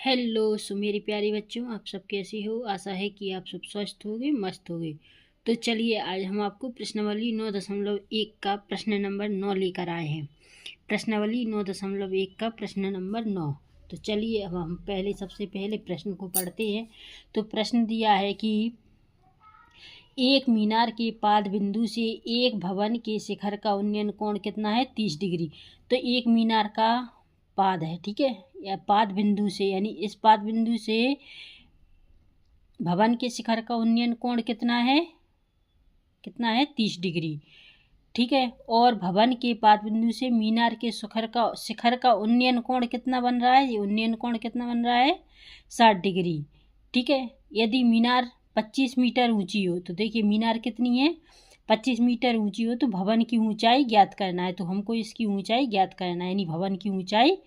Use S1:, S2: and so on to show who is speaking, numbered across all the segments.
S1: Hello मेरे प्यारे बच्चों, आप सब कैसे हो। आशा है कि आप सब स्वस्थ होगे, मस्त होगे। तो चलिए आज हम आपको प्रश्नावली 9.1 का प्रश्न नंबर 9 लेकर आए हैं। प्रश्नावली 9.1 का प्रश्न नंबर 9। तो चलिए अब हम सबसे पहले प्रश्न को पढ़ते हैं। तो प्रश्न दिया है कि एक मीनार के पाद बिंदु से एक भवन के शिखर का उन्नयन कोण कितना है? 30 डिग्री। तो एक मीनार का पाद है, ठीक है, या पाद बिंदु से, यानी इस पाद बिंदु से भवन के शिखर का उन्नयन कोण कितना है? 30 डिग्री, ठीक है। और भवन के पाद बिंदु से मीनार के शिखर का उन्नयन कोण कितना बन रहा है? ये उन्नयन कोण कितना बन रहा है? 60 डिग्री, ठीक है। यदि मीनार 25 मीटर ऊंची हो, तो देखिए मीनार कितनी है? 25 मीटर ऊंची हो, तो भवन की ऊंचाई ज्ञात करना है। तो हमको इसकी ऊंचाई ज्ञात करना है, यानी भवन की ऊंचाई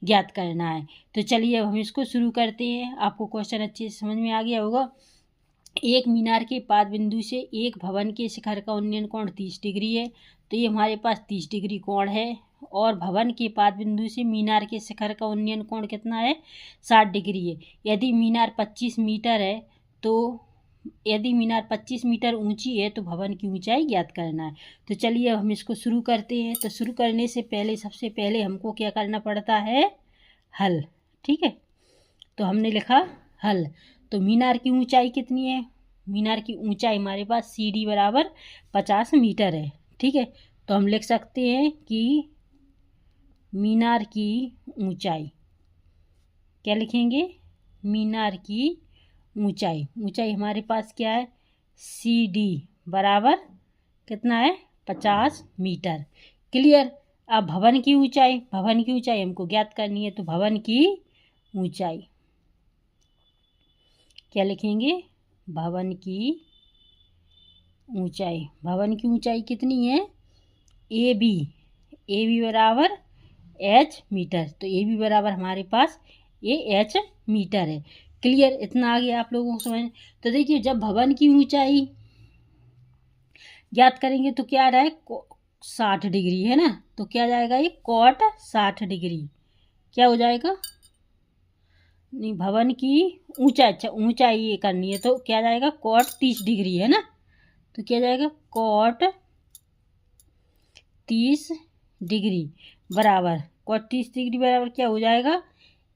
S1: ज्ञात करना है। तो चलिए अब हम इसको शुरू करते हैं। आपको क्वेश्चन अच्छे से समझ में आ गया होगा। एक मीनार के पाद बिंदु से एक भवन के शिखर का उन्नयन कोण 30 डिग्री है। तो ये हमारे पास 30 डिग्री कोण है। और भवन के पाद बिंदु से मीनार के शिखर का उन्नयन कोण कितना है? 60 डिग्री है। यदि मीनार 25 मीटर है, तो यदि मीनार 25 मीटर ऊंची है, तो भवन की ऊंचाई ज्ञात करना है। तो चलिए हम इसको शुरू करते हैं। तो शुरू करने से पहले सबसे पहले हमको क्या करना पड़ता है? हल, ठीक है। तो हमने लिखा हल। तो मीनार की ऊंचाई कितनी है? मीनार की ऊंचाई हमारे पास CD बराबर 50 मीटर है, ठीक है। तो हम लिख सकते हैं कि मीनार की ऊंचाई, क्या लिखेंगे? मीनार की ऊंचाई हमारे पास क्या है? CD बराबर कितना है? 50 मीटर। क्लियर। अब भवन की ऊंचाई हमको ज्ञात करनी है। तो भवन की ऊंचाई क्या लिखेंगे? भवन की ऊंचाई कितनी है? AB बराबर H मीटर। तो AB बराबर हमारे पास ये H मीटर है। क्लियर। इतना आ गया आप लोगों को समझ। तो देखिए जब भवन की ऊंचाई ज्ञात करेंगे तो क्या आ रहा है? 60 डिग्री है ना। तो क्या जाएगा? ये cot 60 डिग्री। क्या हो जाएगा? नहीं, भवन की ऊंचाई, अच्छा ऊंचाई ये करनी है, तो क्या जाएगा? cot 30 डिग्री है ना। तो क्या जाएगा? cot 30 डिग्री बराबर क्या हो जाएगा?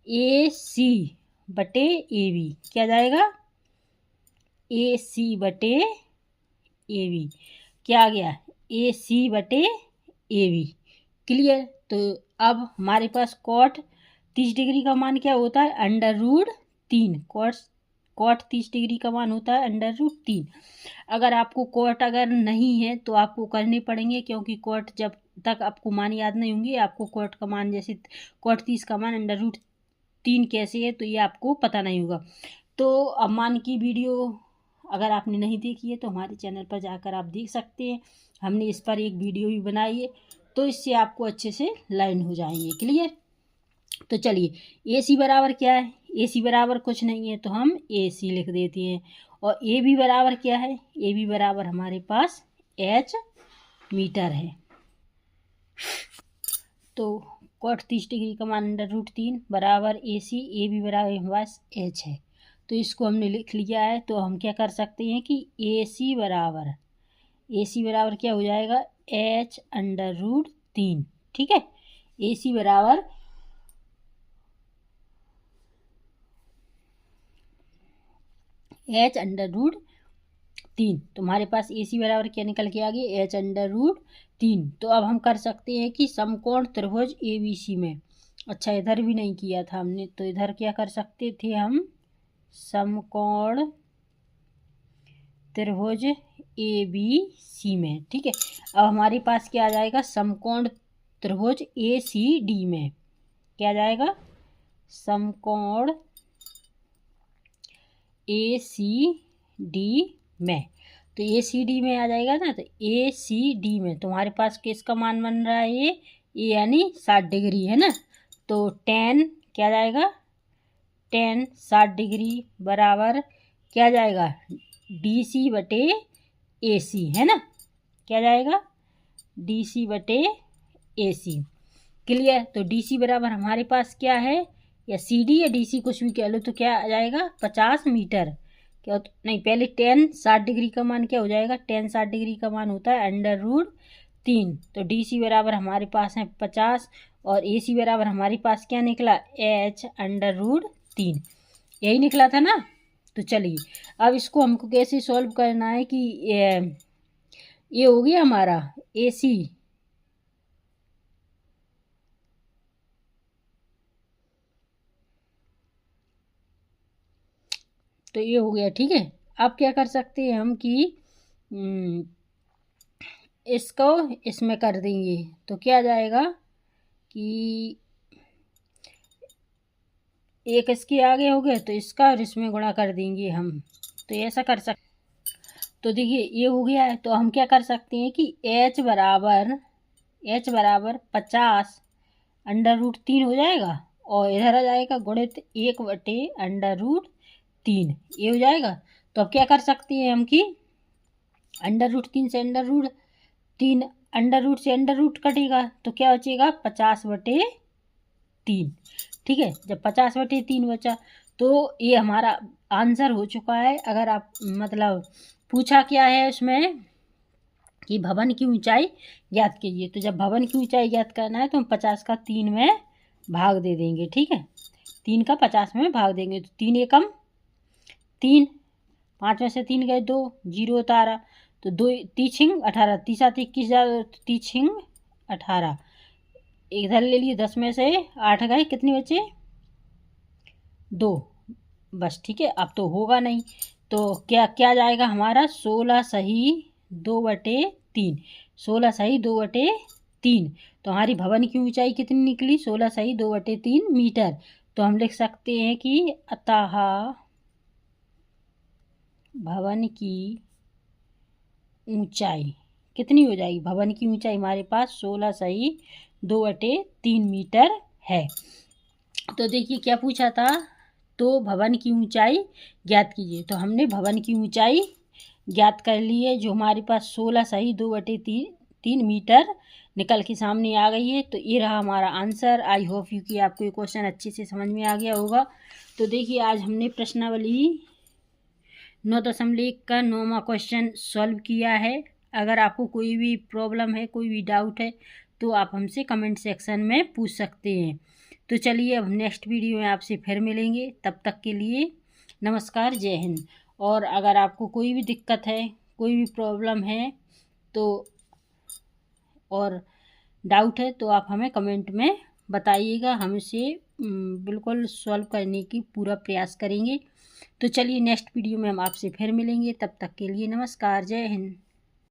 S1: AC बटे AB। क्या जाएगा? AC बटे AB। क्या आ गया? AC बटे AB। क्लियर। तो अब हमारे पास cot 30 डिग्री का मान क्या होता है? √3। cot 30 डिग्री का मान होता है √3। अगर आपको cot अगर नहीं है तो आपको करने पड़ेंगे, क्योंकि cot जब तक आपको मान याद नहीं होंगे, आपको cot का मान, जैसे cot 30 का मान √3 कैसे है, तो ये आपको पता नहीं होगा। तो अब मान की वीडियो अगर आपने नहीं देखी है तो हमारे चैनल पर जाकर आप देख सकते हैं। हमने इस पर एक वीडियो भी बनाई है, तो इससे आपको अच्छे से लाइन हो जाएंगे। क्लियर। तो चलिए AC बराबर क्या है? AC बराबर कुछ नहीं है, तो हम AC लिख देते हैं। और AB बराबर क्या है? AB बराबर हमारे पास H मीटर है। तो cot 30 डिग्री का मान √3 बराबर AC, AB बराबर हमारे पास H है। तो इसको हमने लिख लिया है। तो हम क्या कर सकते हैं कि AC बराबर क्या हो जाएगा? H √3, ठीक है। AC बराबर H √3। तो हमारे पास AC बराबर क्या निकल के आ गया? H √3। तो अब हम कर सकते हैं कि समकोण त्रिभुज ABC में, अच्छा इधर भी नहीं किया था हमने, तो इधर क्या कर सकते थे हम? समकोण त्रिभुज ABC में, ठीक है। अब हमारे पास क्या आ जाएगा? समकोण त्रिभुज ACD में। क्या आ जाएगा? समकोण ACD में। तो ACD में आ जाएगा ना। तो ACD में तुम्हारे पास किसका मान बन रहा है? ये यानी 60 डिग्री है ना। तो 10 क्या जाएगा? 60 डिग्री बराबर क्या जाएगा? DC बटे AC है ना। क्या जाएगा? DC बटे AC। क्लियर। तो DC बराबर हमारे पास क्या है? या CD या DC कुछ भी कह लो, तो क्या आ जाएगा 50 मीटर। क्या नहीं, पहले tan 60 डिग्री का मान क्या हो जाएगा, tan 60 डिग्री का मान होता है √3। तो DC बराबर हमारे पास है 50 और AC बराबर हमारे पास क्या निकला, H √3, यही निकला था ना। तो चलिए अब इसको हमको कैसे सॉल्व करना है कि ये हो गया हमारा AC, तो ये हो गया, ठीक है। अब क्या कर सकते हैं हम कि इसको इसमें कर देंगे, तो क्या आ जाएगा कि एक इसके आगे हो गया तो इसका और इसमें गुणा कर देंगे हम, तो ऐसा कर सकते। तो देखिए ये हो गया है, तो हम क्या कर सकते हैं कि H बराबर 50 √3 हो जाएगा और इधर आ जाएगा गुणित 1/√3, ये हो जाएगा। तो अब क्या कर सकते हैं हम कि √3 से √3, √ से √ कटेगा तो क्या बचेगा 50/3, ठीक है। जब 50/3 बचा तो ये हमारा आंसर हो चुका है। अगर आप मतलब पूछा क्या है उसमें कि भवन की ऊंचाई ज्ञात कीजिए, तो जब भवन की ऊंचाई ज्ञात करना है तो हम 50 का 3 में भाग दे देंगे, ठीक है। 3 का 50 में भाग देंगे तो 3 एकम 3, 5 में से 3 गए 2, 0 उतारा तो 2 तीछिंग 18, 30 21 तीछिंग 18, इधर ले लिए 10 में से 8 गए, कितने बचे 2, बस, ठीक है। अब तो होगा नहीं, तो क्या क्या जाएगा हमारा 16 सही 2/3, 16 सही 2/3। तो हमारी भवन की ऊंचाई कितनी निकली, 16 सही 2/3 मीटर। तो हम लिख सकते हैं कि अतः भवन की ऊंचाई कितनी हो जाएगी, भवन की ऊंचाई हमारे पास 16 सही 2/3 मीटर है। तो देखिए क्या पूछा था, तो भवन की ऊंचाई ज्ञात कीजिए। तो हमने भवन की ऊंचाई ज्ञात कर ली है, जो हमारे पास 16 सही 2/3 मीटर निकल के सामने आ गई है। तो ये रहा हमारा आंसर। आई होप यू कि आपको ये क्वेश्चन अच्छे से समझ में आ गया होगा। तो देखिए आज हमने प्रश्नावली 9.1 का 9वां क्वेश्चन सॉल्व किया है। अगर आपको कोई भी प्रॉब्लम है, कोई भी डाउट है, तो आप हमसे कमेंट सेक्शन में पूछ सकते हैं। तो चलिए अब नेक्स्ट वीडियो में आपसे फिर मिलेंगे, तब तक के लिए नमस्कार, जय हिंद। और अगर आपको कोई भी दिक्कत है, कोई भी प्रॉब्लम है तो और डाउट है तो आप हमें कमेंट में बताइएगा, हम इसे बिल्कुल सॉल्व करने की पूरा प्रयास करेंगे। तो चलिए नेक्स्ट वीडियो में हम आपसे फिर मिलेंगे, तब तक के लिए नमस्कार, जय हिंद।